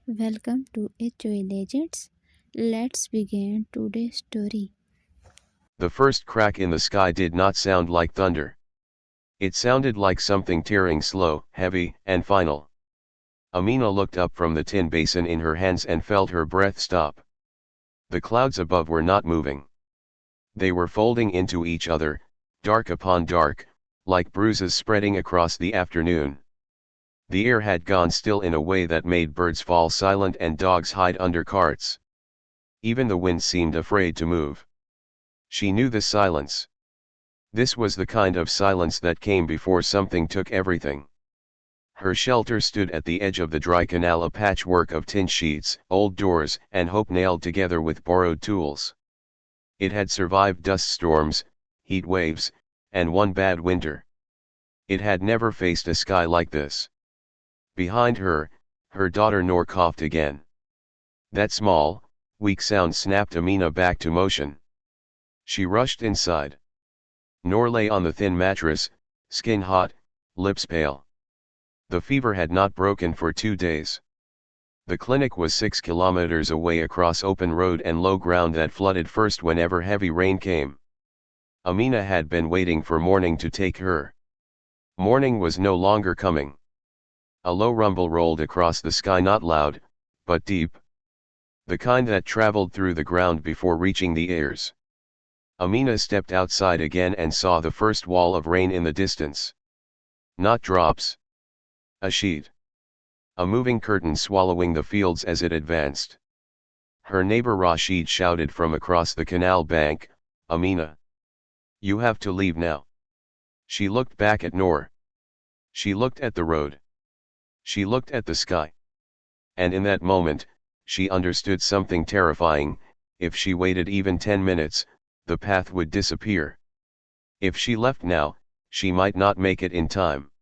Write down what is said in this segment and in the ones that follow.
Welcome to HOA Legends. Let's begin today's story. The first crack in the sky did not sound like thunder. It sounded like something tearing slow, heavy, and final. Amina looked up from the tin basin in her hands and felt her breath stop. The clouds above were not moving. They were folding into each other, dark upon dark, like bruises spreading across the afternoon. The air had gone still in a way that made birds fall silent and dogs hide under carts. Even the wind seemed afraid to move. She knew the silence. This was the kind of silence that came before something took everything. Her shelter stood at the edge of the dry canal, a patchwork of tin sheets, old doors, and hope nailed together with borrowed tools. It had survived dust storms, heat waves, and one bad winter. It had never faced a sky like this. Behind her, her daughter Noor coughed again. That small, weak sound snapped Amina back to motion. She rushed inside. Noor lay on the thin mattress, skin hot, lips pale. The fever had not broken for 2 days. The clinic was 6 kilometers away across open road and low ground that flooded first whenever heavy rain came. Amina had been waiting for morning to take her. Morning was no longer coming. A low rumble rolled across the sky, not loud, but deep. The kind that traveled through the ground before reaching the ears. Amina stepped outside again and saw the first wall of rain in the distance. Not drops. A sheet. A moving curtain swallowing the fields as it advanced. Her neighbor Rashid shouted from across the canal bank, "Amina! You have to leave now." She looked back at Noor. She looked at the road. She looked at the sky. And in that moment, she understood something terrifying. If she waited even 10 minutes, the path would disappear. If she left now, she might not make it in time.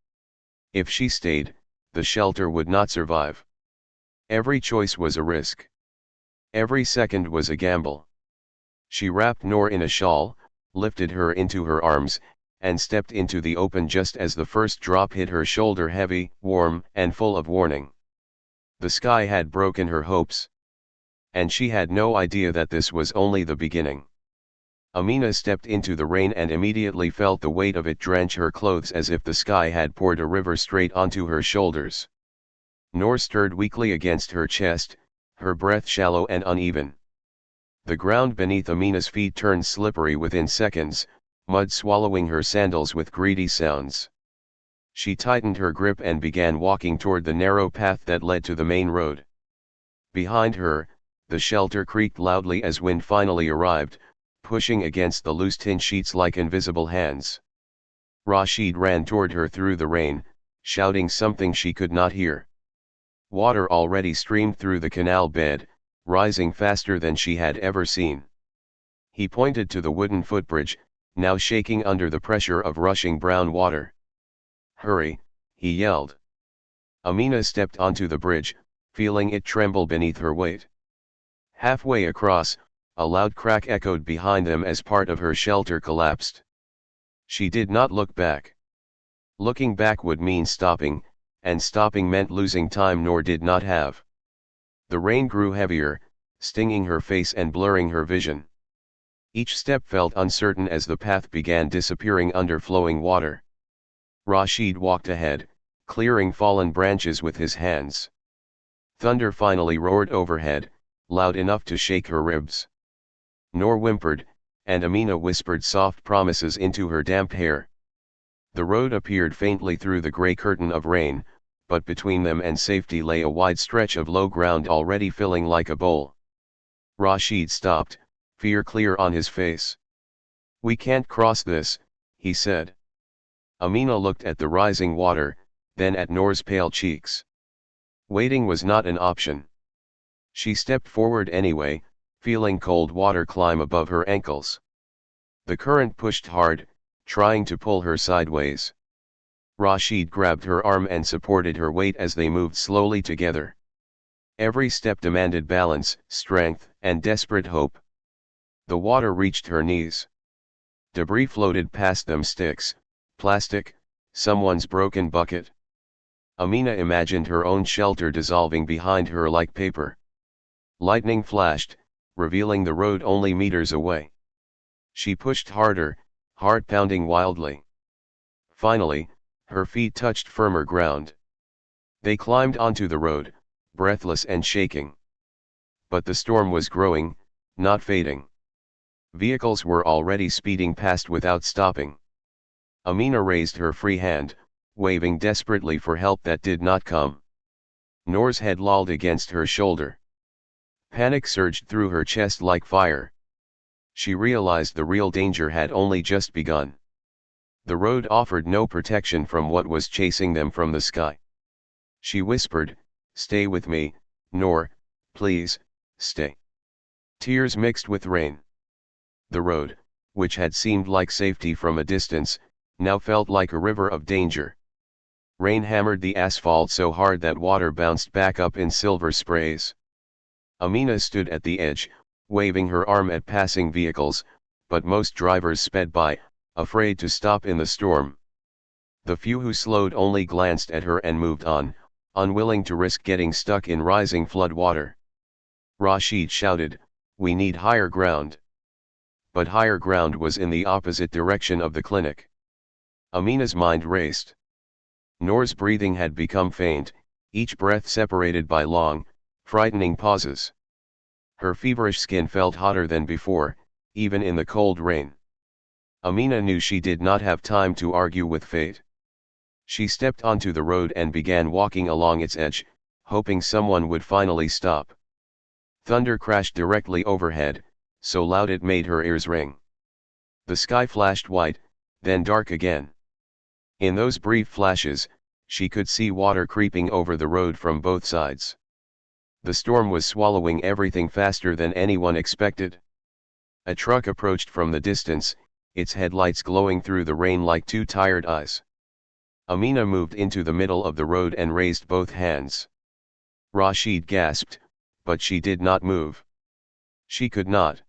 If she stayed, the shelter would not survive. Every choice was a risk. Every second was a gamble. She wrapped Noor in a shawl, lifted her into her arms, and stepped into the open just as the first drop hit her shoulder, heavy, warm, and full of warning. The sky had broken her hopes. And she had no idea that this was only the beginning. Amina stepped into the rain and immediately felt the weight of it drench her clothes as if the sky had poured a river straight onto her shoulders. Noor stirred weakly against her chest, her breath shallow and uneven. The ground beneath Amina's feet turned slippery within seconds, mud swallowing her sandals with greedy sounds. She tightened her grip and began walking toward the narrow path that led to the main road. Behind her, the shelter creaked loudly as wind finally arrived, pushing against the loose tin sheets like invisible hands. Rashid ran toward her through the rain, shouting something she could not hear. Water already streamed through the canal bed, rising faster than she had ever seen. He pointed to the wooden footbridge, now shaking under the pressure of rushing brown water. "Hurry," he yelled. Amina stepped onto the bridge, feeling it tremble beneath her weight. Halfway across, a loud crack echoed behind them as part of her shelter collapsed. She did not look back. Looking back would mean stopping, and stopping meant losing time Noor did not have. The rain grew heavier, stinging her face and blurring her vision. Each step felt uncertain as the path began disappearing under flowing water. Rashid walked ahead, clearing fallen branches with his hands. Thunder finally roared overhead, loud enough to shake her ribs. Noor whimpered, and Amina whispered soft promises into her damp hair. The road appeared faintly through the gray curtain of rain, but between them and safety lay a wide stretch of low ground already filling like a bowl. Rashid stopped, fear clear on his face. "We can't cross this," he said. Amina looked at the rising water, then at Noor's pale cheeks. Waiting was not an option. She stepped forward anyway, feeling cold water climb above her ankles. The current pushed hard, trying to pull her sideways. Rashid grabbed her arm and supported her weight as they moved slowly together. Every step demanded balance, strength, and desperate hope. The water reached her knees. Debris floated past them, sticks, plastic, someone's broken bucket. Amina imagined her own shelter dissolving behind her like paper. Lightning flashed, revealing the road only meters away. She pushed harder, heart pounding wildly. Finally, her feet touched firmer ground. They climbed onto the road, breathless and shaking. But the storm was growing, not fading. Vehicles were already speeding past without stopping. Amina raised her free hand, waving desperately for help that did not come. Noor's head lolled against her shoulder. Panic surged through her chest like fire. She realized the real danger had only just begun. The road offered no protection from what was chasing them from the sky. She whispered, "Stay with me, Noor, please, stay." Tears mixed with rain. The road, which had seemed like safety from a distance, now felt like a river of danger. Rain hammered the asphalt so hard that water bounced back up in silver sprays. Amina stood at the edge, waving her arm at passing vehicles, but most drivers sped by, afraid to stop in the storm. The few who slowed only glanced at her and moved on, unwilling to risk getting stuck in rising flood water. Rashid shouted, "We need higher ground." But higher ground was in the opposite direction of the clinic. Amina's mind raced. Noor's breathing had become faint, each breath separated by long, frightening pauses. Her feverish skin felt hotter than before, even in the cold rain. Amina knew she did not have time to argue with fate. She stepped onto the road and began walking along its edge, hoping someone would finally stop. Thunder crashed directly overhead, so loud it made her ears ring. The sky flashed white, then dark again. In those brief flashes, she could see water creeping over the road from both sides. The storm was swallowing everything faster than anyone expected. A truck approached from the distance, its headlights glowing through the rain like two tired eyes. Amina moved into the middle of the road and raised both hands. Rashid gasped, but she did not move. She could not.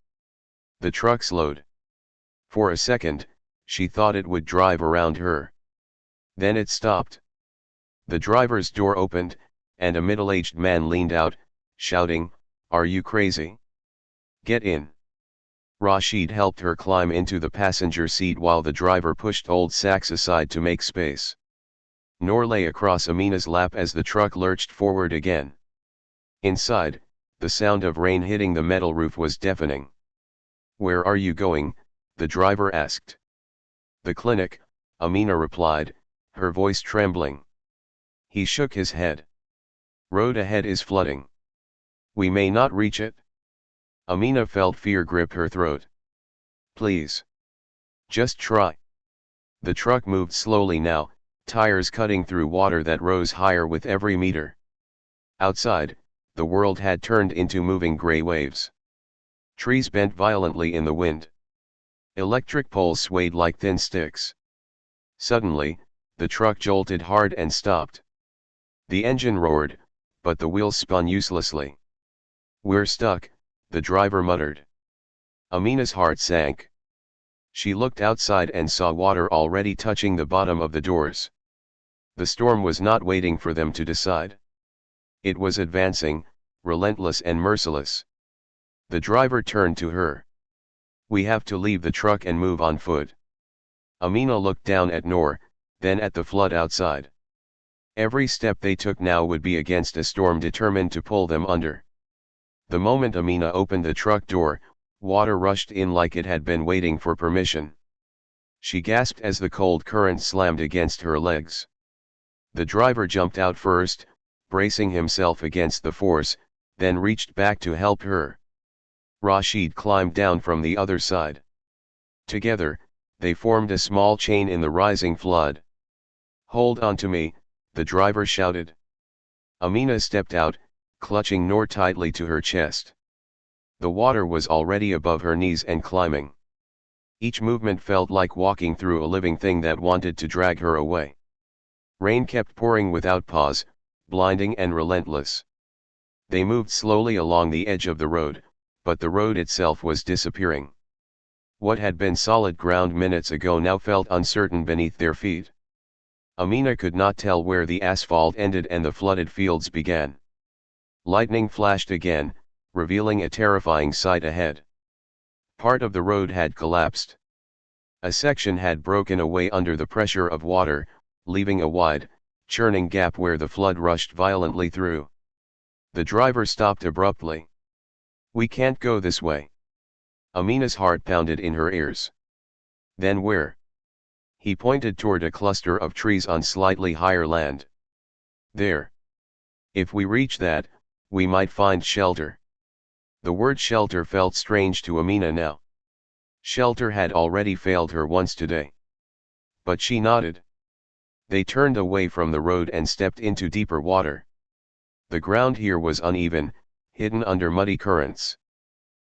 The truck slowed. For a second, she thought it would drive around her. Then it stopped. The driver's door opened, and a middle-aged man leaned out, shouting, "Are you crazy? Get in." Rashid helped her climb into the passenger seat while the driver pushed old sacks aside to make space. Noor lay across Amina's lap as the truck lurched forward again. Inside, the sound of rain hitting the metal roof was deafening. "Where are you going?" the driver asked. "The clinic," Amina replied, her voice trembling. He shook his head. "Road ahead is flooding. We may not reach it." Amina felt fear grip her throat. "Please. Just try." The truck moved slowly now, tires cutting through water that rose higher with every meter. Outside, the world had turned into moving gray waves. Trees bent violently in the wind. Electric poles swayed like thin sticks. Suddenly, the truck jolted hard and stopped. The engine roared, but the wheels spun uselessly. "We're stuck," the driver muttered. Amina's heart sank. She looked outside and saw water already touching the bottom of the doors. The storm was not waiting for them to decide. It was advancing, relentless and merciless. The driver turned to her. "We have to leave the truck and move on foot." Amina looked down at Noor, then at the flood outside. Every step they took now would be against a storm determined to pull them under. The moment Amina opened the truck door, water rushed in like it had been waiting for permission. She gasped as the cold current slammed against her legs. The driver jumped out first, bracing himself against the force, then reached back to help her. Rashid climbed down from the other side. Together, they formed a small chain in the rising flood. "Hold on to me," the driver shouted. Amina stepped out, clutching Noor tightly to her chest. The water was already above her knees and climbing. Each movement felt like walking through a living thing that wanted to drag her away. Rain kept pouring without pause, blinding and relentless. They moved slowly along the edge of the road, but the road itself was disappearing. What had been solid ground minutes ago now felt uncertain beneath their feet. Amina could not tell where the asphalt ended and the flooded fields began. Lightning flashed again, revealing a terrifying sight ahead. Part of the road had collapsed. A section had broken away under the pressure of water, leaving a wide, churning gap where the flood rushed violently through. The driver stopped abruptly. "We can't go this way." Amina's heart pounded in her ears. "Then where?" He pointed toward a cluster of trees on slightly higher land. "There. If we reach that, we might find shelter." The word shelter felt strange to Amina now. Shelter had already failed her once today. But she nodded. They turned away from the road and stepped into deeper water. The ground here was uneven, hidden under muddy currents.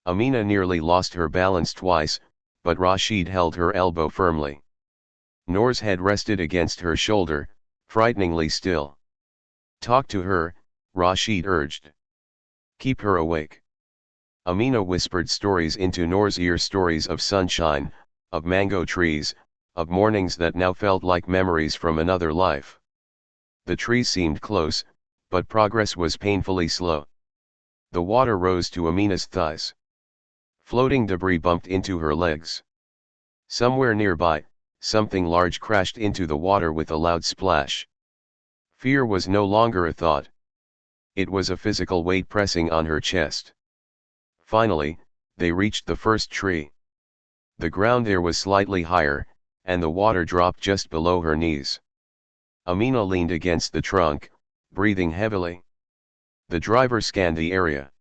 Amina nearly lost her balance twice, but Rashid held her elbow firmly. Noor's head rested against her shoulder, frighteningly still. "Talk to her," Rashid urged. "Keep her awake." Amina whispered stories into Noor's ear, stories of sunshine, of mango trees, of mornings that now felt like memories from another life. The trees seemed close, but progress was painfully slow. The water rose to Amina's thighs. Floating debris bumped into her legs. Somewhere nearby, something large crashed into the water with a loud splash. Fear was no longer a thought. It was a physical weight pressing on her chest. Finally, they reached the first tree. The ground there was slightly higher, and the water dropped just below her knees. Amina leaned against the trunk, breathing heavily. The driver scanned the area.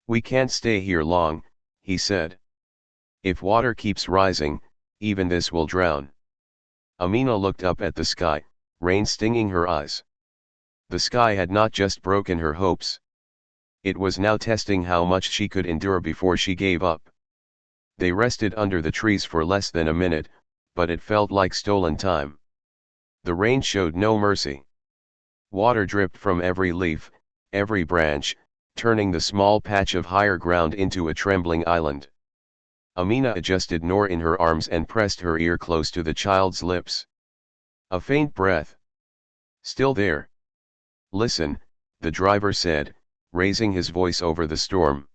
"We can't stay here long," he said. "If water keeps rising, even this will drown." Amina looked up at the sky, rain stinging her eyes. The sky had not just broken her hopes. It was now testing how much she could endure before she gave up. They rested under the trees for less than a minute, but it felt like stolen time. The rain showed no mercy. Water dripped from every leaf, every branch, turning the small patch of higher ground into a trembling island. Amina adjusted Noor in her arms and pressed her ear close to the child's lips. A faint breath. "Still there." "Listen," the driver said, raising his voice over the storm.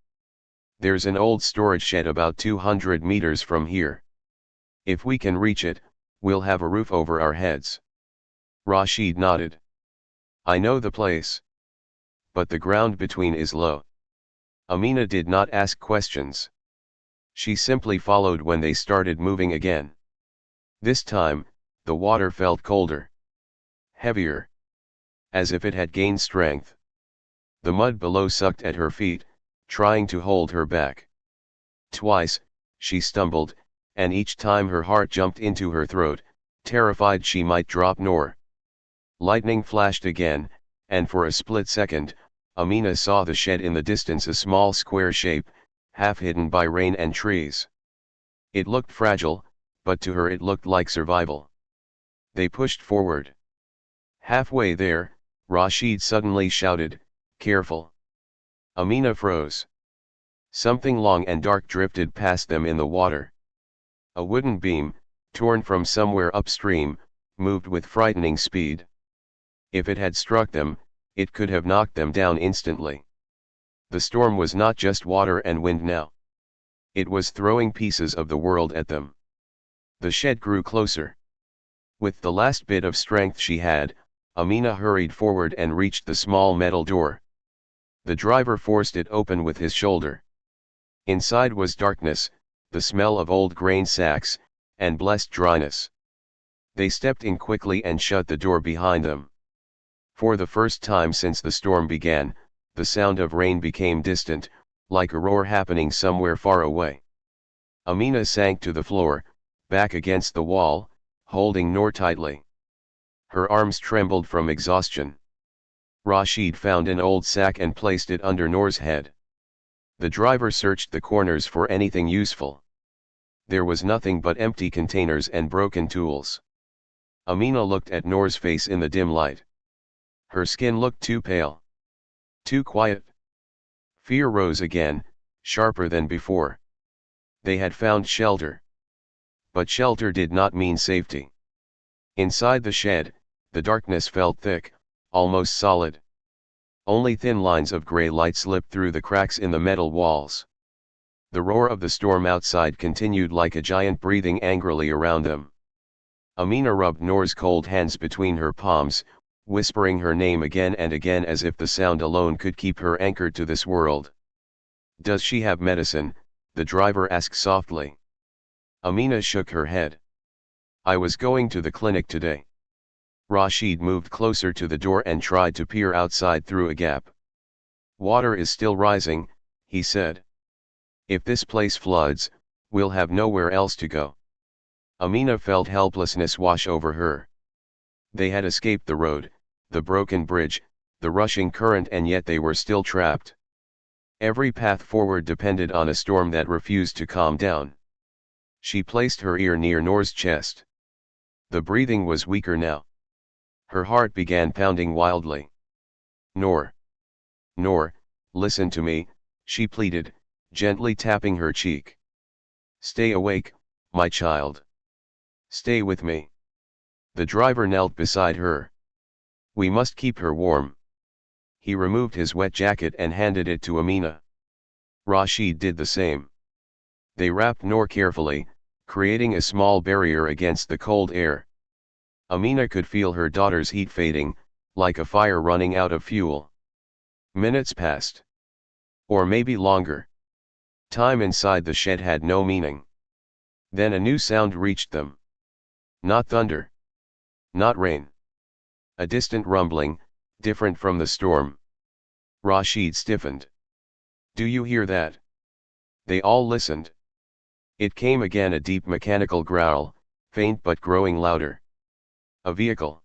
"There's an old storage shed about 200 meters from here. If we can reach it, we'll have a roof over our heads." Rashid nodded. "I know the place. But the ground between is low." Amina did not ask questions. She simply followed when they started moving again. This time, the water felt colder. Heavier. As if it had gained strength. The mud below sucked at her feet, trying to hold her back. Twice, she stumbled, and each time her heart jumped into her throat, terrified she might drop Noor. Lightning flashed again, and for a split second, Amina saw the shed in the distance, a small square shape, half hidden by rain and trees. It looked fragile, but to her it looked like survival. They pushed forward. Halfway there, Rashid suddenly shouted, "Careful." Amina froze. Something long and dark drifted past them in the water. A wooden beam, torn from somewhere upstream, moved with frightening speed. If it had struck them, it could have knocked them down instantly. The storm was not just water and wind now. It was throwing pieces of the world at them. The shed grew closer. With the last bit of strength she had, Amina hurried forward and reached the small metal door. The driver forced it open with his shoulder. Inside was darkness, the smell of old grain sacks, and blessed dryness. They stepped in quickly and shut the door behind them. For the first time since the storm began, the sound of rain became distant, like a roar happening somewhere far away. Amina sank to the floor, back against the wall, holding Noor tightly. Her arms trembled from exhaustion. Rashid found an old sack and placed it under Noor's head. The driver searched the corners for anything useful. There was nothing but empty containers and broken tools. Amina looked at Noor's face in the dim light. Her skin looked too pale. Too quiet. Fear rose again, sharper than before. They had found shelter. But shelter did not mean safety. Inside the shed, The darkness felt thick, almost solid. Only thin lines of gray light slipped through the cracks in the metal walls. The roar of the storm outside continued like a giant breathing angrily around them. Amina rubbed Noor's cold hands between her palms, whispering her name again and again as if the sound alone could keep her anchored to this world. "Does she have medicine?" the driver asked softly. Amina shook her head. "I was going to the clinic today." Rashid moved closer to the door and tried to peer outside through a gap. "Water is still rising," he said. "If this place floods, we'll have nowhere else to go." Amina felt helplessness wash over her. They had escaped the road, the broken bridge, the rushing current, and yet they were still trapped. Every path forward depended on a storm that refused to calm down. She placed her ear near Noor's chest. The breathing was weaker now. Her heart began pounding wildly. "Noor. Noor, listen to me," she pleaded, gently tapping her cheek. "Stay awake, my child. Stay with me." The driver knelt beside her. "We must keep her warm." He removed his wet jacket and handed it to Amina. Rashid did the same. They wrapped Noor carefully, creating a small barrier against the cold air. Amina could feel her daughter's heat fading, like a fire running out of fuel. Minutes passed. Or maybe longer. Time inside the shed had no meaning. Then a new sound reached them. Not thunder. Not rain. A distant rumbling, different from the storm. Rashid stiffened. "Do you hear that?" They all listened. It came again, a deep mechanical growl, faint but growing louder. "A vehicle."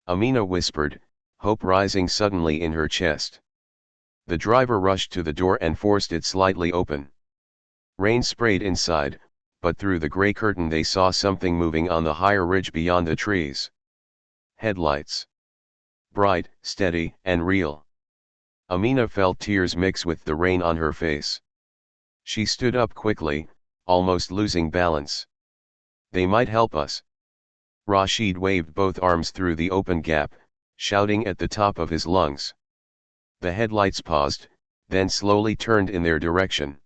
Amina whispered, hope rising suddenly in her chest. The driver rushed to the door and forced it slightly open. Rain sprayed inside, but through the gray curtain they saw something moving on the higher ridge beyond the trees. Headlights. Bright, steady, and real. Amina felt tears mix with the rain on her face. She stood up quickly, almost losing balance. "They might help us." Rashid waved both arms through the open gap, shouting at the top of his lungs. The headlights paused, then slowly turned in their direction.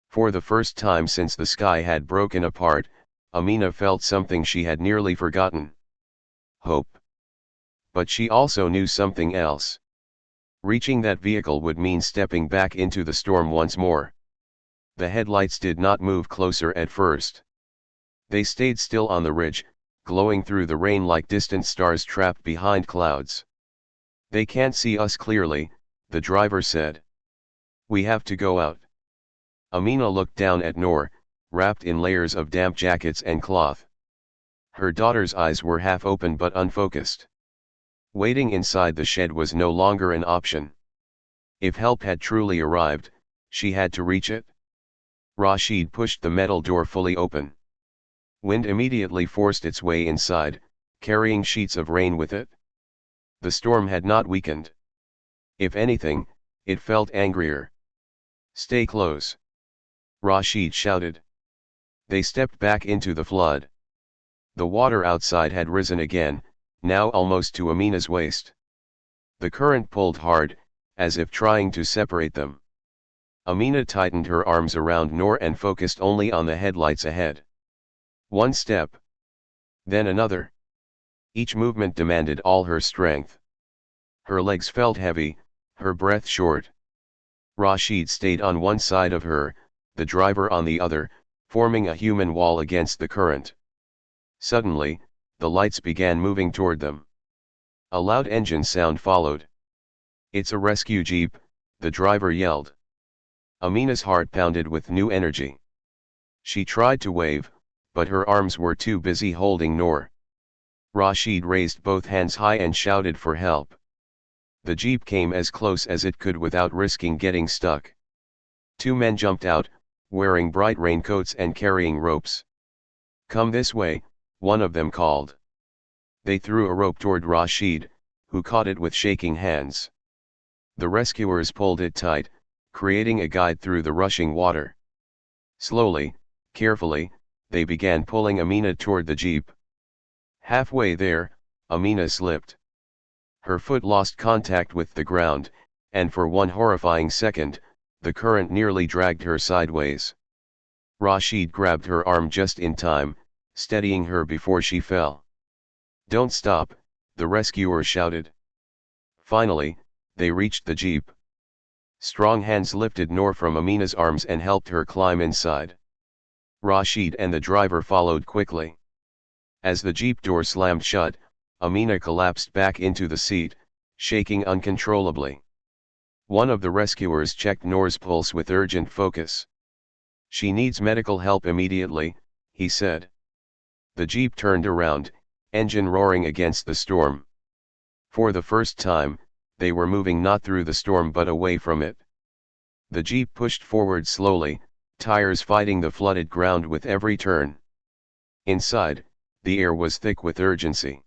For the first time since the sky had broken apart, Amina felt something she had nearly forgotten. Hope. But she also knew something else. Reaching that vehicle would mean stepping back into the storm once more. The headlights did not move closer at first. They stayed still on the ridge, glowing through the rain like distant stars trapped behind clouds. "They can't see us clearly," the driver said. "We have to go out." Amina looked down at Noor, wrapped in layers of damp jackets and cloth. Her daughter's eyes were half open but unfocused. Waiting inside the shed was no longer an option. If help had truly arrived, she had to reach it. Rashid pushed the metal door fully open. Wind immediately forced its way inside, carrying sheets of rain with it. The storm had not weakened. If anything, it felt angrier. "Stay close," Rashid shouted. They stepped back into the flood. The water outside had risen again, now almost to Amina's waist. The current pulled hard, as if trying to separate them. Amina tightened her arms around Noor and focused only on the headlights ahead. One step. Then another. Each movement demanded all her strength. Her legs felt heavy, her breath short. Rashid stayed on one side of her, the driver on the other, forming a human wall against the current. Suddenly, the lights began moving toward them. A loud engine sound followed. "It's a rescue jeep," the driver yelled. Amina's heart pounded with new energy. She tried to wave, but her arms were too busy holding Noor. Rashid raised both hands high and shouted for help. The jeep came as close as it could without risking getting stuck. Two men jumped out, wearing bright raincoats and carrying ropes. "Come this way," one of them called. They threw a rope toward Rashid, who caught it with shaking hands. The rescuers pulled it tight, creating a guide through the rushing water. Slowly, carefully, they began pulling Amina toward the jeep. Halfway there, Amina slipped. Her foot lost contact with the ground, and for one horrifying second, the current nearly dragged her sideways. Rashid grabbed her arm just in time, steadying her before she fell. "Don't stop," the rescuer shouted. Finally, they reached the jeep. Strong hands lifted Noor from Amina's arms and helped her climb inside. Rashid and the driver followed quickly. As the jeep door slammed shut, Amina collapsed back into the seat, shaking uncontrollably. One of the rescuers checked Noor's pulse with urgent focus. "She needs medical help immediately," he said. The jeep turned around, engine roaring against the storm. For the first time, they were moving not through the storm but away from it. The jeep pushed forward slowly, tires fighting the flooded ground with every turn. Inside, the air was thick with urgency.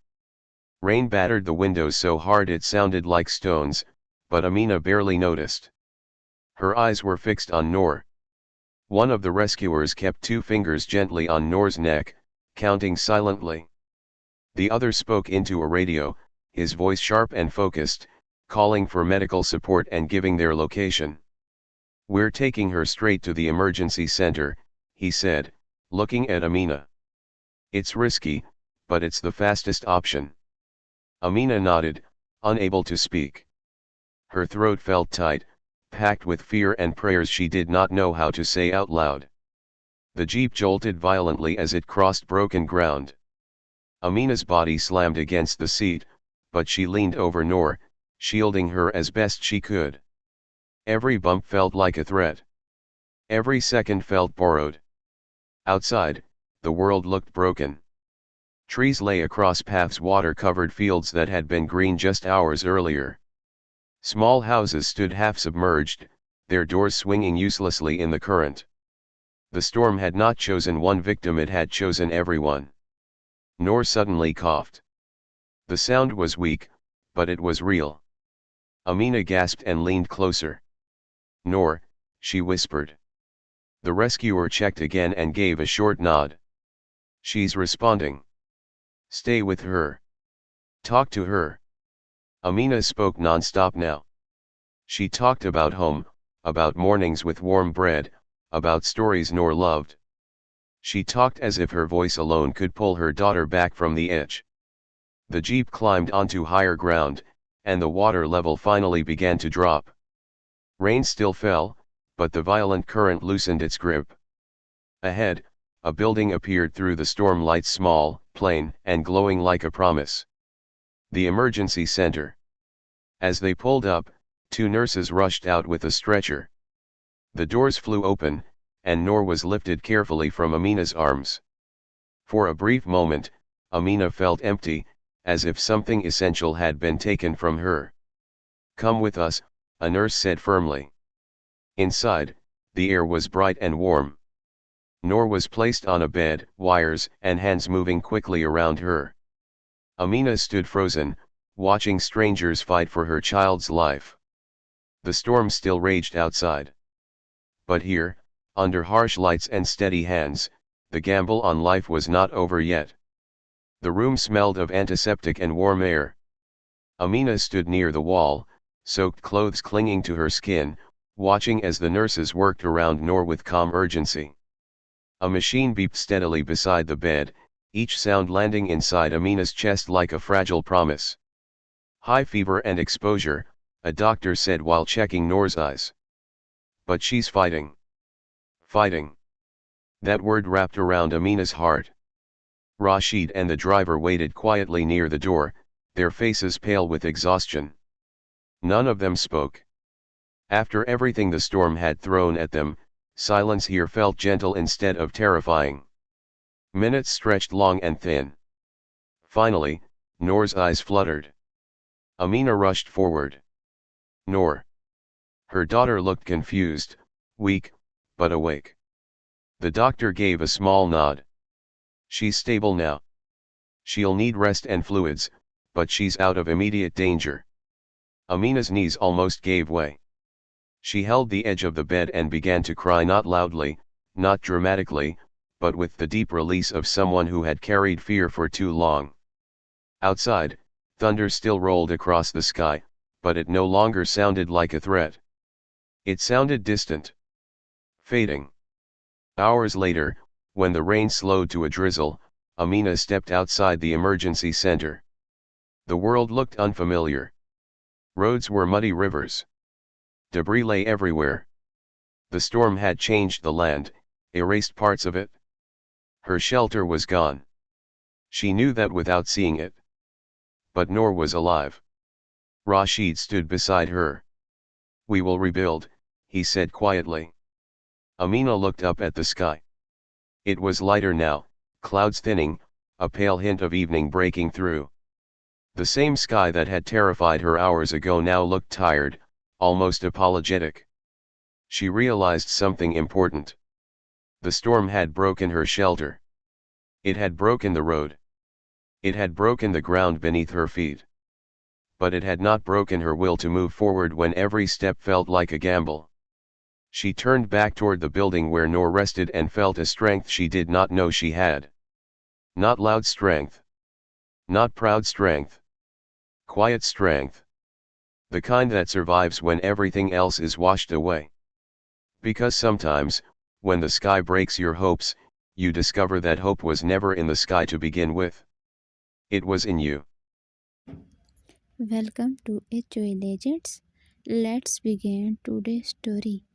Rain battered the windows so hard it sounded like stones, but Amina barely noticed. Her eyes were fixed on Noor. One of the rescuers kept 2 fingers gently on Noor's neck, counting silently. The other spoke into a radio, his voice sharp and focused, calling for medical support and giving their location. "We're taking her straight to the emergency center," he said, looking at Amina. "It's risky, but it's the fastest option." Amina nodded, unable to speak. Her throat felt tight, packed with fear and prayers she did not know how to say out loud. The jeep jolted violently as it crossed broken ground. Amina's body slammed against the seat, but she leaned over Noor, shielding her as best she could. Every bump felt like a threat. Every second felt borrowed. Outside, the world looked broken. Trees lay across paths, water-covered fields that had been green just hours earlier. Small houses stood half-submerged, their doors swinging uselessly in the current. The storm had not chosen one victim, it had chosen everyone. Noor suddenly coughed. The sound was weak, but it was real. Amina gasped and leaned closer. "Noor," she whispered. The rescuer checked again and gave a short nod. "She's responding. Stay with her. Talk to her." Amina spoke non-stop now. She talked about home, about mornings with warm bread, about stories Noor loved. She talked as if her voice alone could pull her daughter back from the edge. The jeep climbed onto higher ground, and the water level finally began to drop. Rain still fell, but the violent current loosened its grip. Ahead, a building appeared through the storm lights, small, plain, and glowing like a promise. The emergency center. As they pulled up, 2 nurses rushed out with a stretcher. The doors flew open, and Noor was lifted carefully from Amina's arms. For a brief moment, Amina felt empty, as if something essential had been taken from her. "Come with us," a nurse said firmly. Inside, the air was bright and warm. Noor was placed on a bed, wires and hands moving quickly around her. Amina stood frozen, watching strangers fight for her child's life. The storm still raged outside. But here, under harsh lights and steady hands, the gamble on life was not over yet. The room smelled of antiseptic and warm air. Amina stood near the wall, soaked clothes clinging to her skin, watching as the nurses worked around Noor with calm urgency. A machine beeped steadily beside the bed, each sound landing inside Amina's chest like a fragile promise. "High fever and exposure," a doctor said while checking Noor's eyes. "But she's fighting. Fighting." That word wrapped around Amina's heart. Rashid and the driver waited quietly near the door, their faces pale with exhaustion. None of them spoke. After everything the storm had thrown at them, silence here felt gentle instead of terrifying. Minutes stretched long and thin. Finally, Noor's eyes fluttered. Amina rushed forward. "Noor." Her daughter looked confused, weak, but awake. The doctor gave a small nod. "She's stable now. She'll need rest and fluids, but she's out of immediate danger." Amina's knees almost gave way. She held the edge of the bed and began to cry, not loudly, not dramatically, but with the deep release of someone who had carried fear for too long. Outside, thunder still rolled across the sky, but it no longer sounded like a threat. It sounded distant. Fading. Hours later, when the rain slowed to a drizzle, Amina stepped outside the emergency center. The world looked unfamiliar. Roads were muddy rivers. Debris lay everywhere. The storm had changed the land, erased parts of it. Her shelter was gone. She knew that without seeing it. But Noor was alive. Rashid stood beside her. "We will rebuild," he said quietly. Amina looked up at the sky. It was lighter now, clouds thinning, a pale hint of evening breaking through. The same sky that had terrified her hours ago now looked tired, almost apologetic. She realized something important. The storm had broken her shelter. It had broken the road. It had broken the ground beneath her feet. But it had not broken her will to move forward when every step felt like a gamble. She turned back toward the building where Noor rested and felt a strength she did not know she had. Not loud strength. Not proud strength. Quiet strength. The kind that survives when everything else is washed away. Because sometimes, when the sky breaks your hopes, you discover that hope was never in the sky to begin with. It was in you. Welcome to HOA Legends. Let's begin today's story.